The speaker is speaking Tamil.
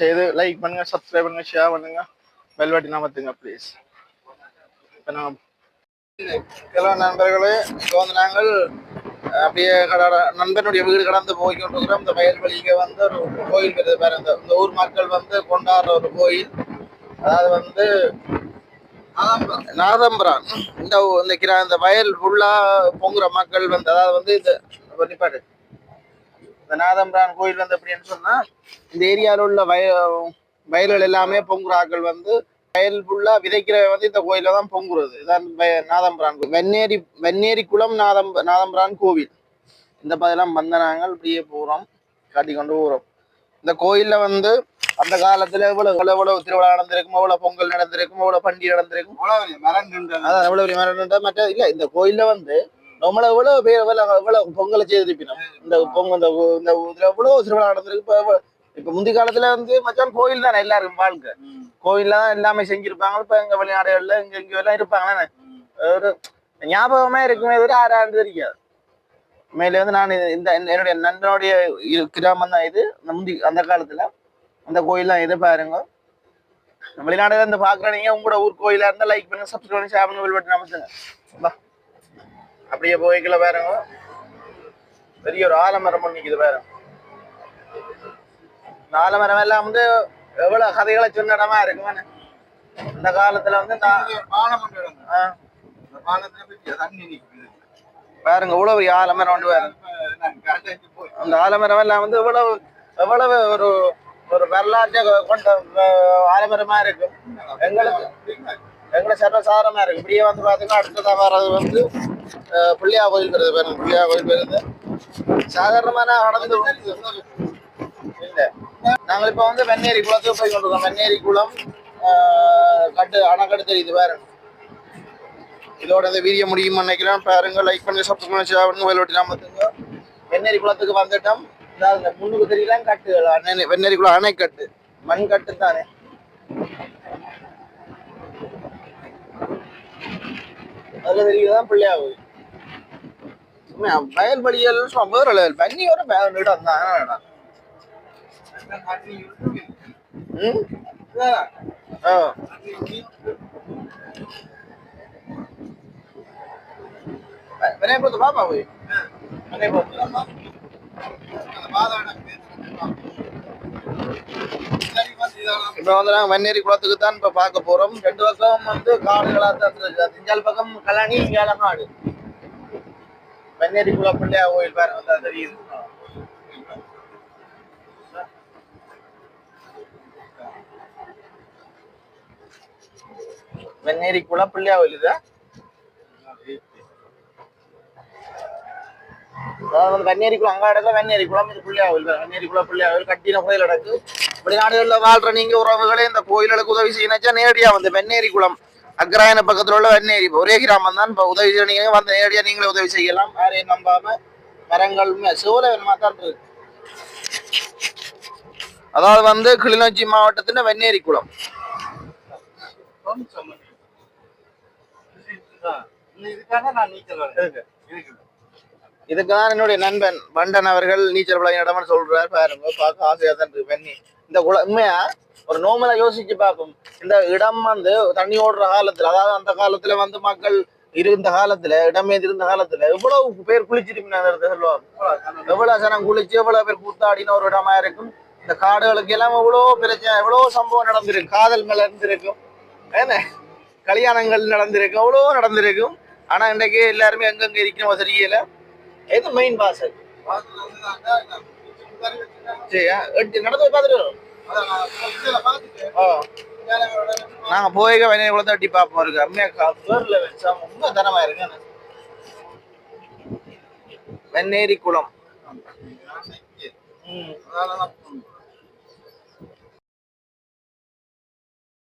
செய்து லைக் பண்ணுங்க, சப்ஸ்கிரைப் பண்ணுங்க, ஷேர் பண்ணுங்க, பெல் பட்டன் அமர்த்துங்க ப்ளீஸ். இப்போ நாங்கள் ஹலோ நண்பர்களே, இப்போ வந்து நாங்கள் அப்படியே நண்பனுடைய வீடு கடந்து போய் கொண்டிருக்கிறோம். இந்த வயல்வெளிக்கு வந்து ஒரு கோயில் வருது பாருங்க. இந்த ஊர் மக்கள் வந்து கொண்டாடுற ஒரு கோயில், அதாவது வந்து நாதம்பரான். இந்த வயல் ஃபுல்லா பொங்குற மக்கள் வந்து, அதாவது வந்து நிப்பாட்டு இந்த நாதம்பரான் கோயில் வந்து எப்படின்னு சொன்னா, இந்த ஏரியாவில் உள்ள வயல்கள் எல்லாமே பொங்குற ஆக்கள் வந்து வயல் ஃபுல்லா விதைக்கிற வந்து இந்த கோயில தான் பொங்குறது. இதான் நாதம்பரான் வெண்ணேரி குளம் நாதம்பரான் கோவில். இந்த பதிலாம் வந்த நாங்கள் இப்படியே போறோம், காட்டி கொண்டு போறோம். இந்த கோயில்ல வந்து அந்த காலத்துல எவ்வளவு திருவிழா நடந்திருக்கும், எவ்வளவு பொங்கல் நடந்திருக்கும், எவ்வளவு பண்டிகை நடந்திருக்கும், அதான் எவ்வளவு பெரிய மரம். மற்ற இல்ல இந்த கோயில்ல வந்து நம்மள எவ்வளவு பேர் எவ்வளவு பொங்கலை செய்திருப்பினோம். இந்த பொங்கல் இந்த இதுல எவ்வளவு திருவிழா நடந்திருக்கு. இப்ப முந்தைய காலத்துல வந்து மச்சான் கோயில் தானே எல்லாருக்கும் வாழ்க்கை. கோயில்ல தான் எல்லாமே செஞ்சிருப்பாங்க. இப்ப எங்க வெளிநாடுகள்ல இங்க எல்லாம் இருப்பாங்க. ஒரு ஞாபகமே இருக்குமே தவிர ஆறாண்டு தெரியாது. மேலே வந்து நான் என்னுடைய நண்பனுடைய கிராமம் தான் இது. அந்த காலத்துல அந்த கோயில் தான் இது பாருங்க. வெளிநாடுல இருந்து பாக்குற நீங்க உங்களோட ஊர் கோயிலா இருந்தா லைக் பண்ணுங்க, சப்ஸ்கிரைப் பண்ணி ஷேர் பண்ணி பெல் பட்டன் அமர்த்துங்க. அப்படியே போய்க்கல பாருங்க, பெரிய ஒரு ஆலமரம் ஒன்று நிக்குது பாருங்க. இந்த ஆலமரம் எல்லாம் வந்து எவ்வளவு கதைகளை சொன்ன இடமா இருக்குமே. இந்த காலத்துல வந்து பாருங்க இவ்வளவு ஆலமரம் ஒன்று பாருங்க. அந்த ஆலமரம் எல்லாம் வந்து எவ்வளவு ஒரு ஒரு வரலாற்றை கொண்ட ஆலமரமா இருக்கும். எங்களை சர்வசாதாரமா இருக்கு. இப்படியே வந்து பாத்தீங்கன்னா அடுத்ததா வர்றது வந்து பிள்ளையா கோயில் வருது பாருங்க. பிள்ளையா கோயில் வருது சாதாரணமான நடந்து இல்ல. நாங்கள் இப்ப வந்து வெண்ணேரி குளத்துக்கு போய் கொண்டிருக்கோம். வெண்ணேரி குளம் அணைக்கட்டு தெரியுது பாருங்க. இதோட இந்த வீடியோ முடியுமா நினைக்கிறேன். பாருங்க, லைக் பண்ணி சப்ஸ்கிரைப் பண்ணி ஷேர் பண்ணுங்க, பெல் பட்டன் அமர்த்துங்க. வெண்ணேரி குளத்துக்கு வந்துட்டோம். இந்த முன்னுக்கு தெரியலாம் கட்டு, வெண்ணேரி குளம் அணைக்கட்டு, மண் கட்டு தானே. அதுல தெரியுதுதான் பிள்ளையா கோயில். வயல்வெளிகள் வேற பன்னியோட இடம் தான். வினயபுரத்து பாப்பா போய் இப்ப வந்து நாங்க வெண்ணேரி குளத்துக்கு தான் இப்ப பார்க்க போறோம். ரெண்டு பக்கம் வந்து காடுகளா தான் இருக்கு. திஞ்சால் பக்கம் கல்லாணி, இங்கால காடு. வெண்ணேரி குளம் பிள்ளையா கோயில் பாருங்க, வந்து தெரியுது. வெண்ணேரி குளம் பிள்ளையா கோயில் இதுதான். வெண்ணேரி குளம் அங்க இடத்துல வெண்ணேரி குளம், இது பிள்ளையா கோயில். வெண்ணேரி குளம் பிள்ளையா கோயில் கட்டின கோயில் நடக்கு. வெளிநாடுகள்ல வாழ்ற நீங்க உறவுகளே இந்த கோயில்களுக்கு உதவி செய்யணுச்சா நேரடியா வந்து வெண்ணேரி குளம் அக்ராயன பக்கத்துல உள்ள வெண்ணேரி ஒரே கிராமம் தான். இப்ப உதவி செய்ய வந்து நேரடியா நீங்களே உதவி செய்யலாம். யாரையும் நம்பாம மரங்கள் சோழமா தான் இருக்கு. அதாவது வந்து கிளிநொச்சி மாவட்டத்துல வெண்ணேரி குளம். இதுக்குதான் என்னுடைய நண்பன் வண்டன் அவர்கள் நீச்சல் விளையாடம்னு சொல்றாரு பாருங்க. பார்க்க ஆசையா தான் இருக்கு. வெண்ணி இந்த குளம் உண்மையா ஒரு நோமலா யோசிச்சு பார்ப்போம். இந்த இடம் வந்து தண்ணி ஓடுற காலத்துல, அதாவது அந்த காலத்துல வந்து மக்கள் இருந்த காலத்துல, இடமே இருந்த காலத்துல எவ்வளவு பேர் குளிச்சிருப்பீங்க சொல்லுவாங்க. எவ்வளவு ஜனம் குளிச்சு எவ்வளவு பேர் கூத்தாடின ஒரு இடமா இருக்கும். இந்த காடுகளுக்கு எல்லாம் எவ்வளவு பிரச்சனை, எவ்வளவு சம்பவம் நடந்திருக்கு. காதல் மேல இருந்திருக்கும், ஏன்னா கல்யாணங்கள் நடந்திருக்கும், எவ்வளவோ நடந்திருக்கும். ஆனா இன்றைக்கு எல்லாருமே எங்கெங்க இருக்கணும் தெரியல. இது மெயின் வாசல். சரியா நடந்து பார்த்துட்டு நாங்க போய் வெண்ணேரி குளத்தை வெட்டி பார்ப்போம். இருக்கு அம்மையா வச்சா ரொம்ப தனமா இருக்கு. வெண்ணேரி குளம்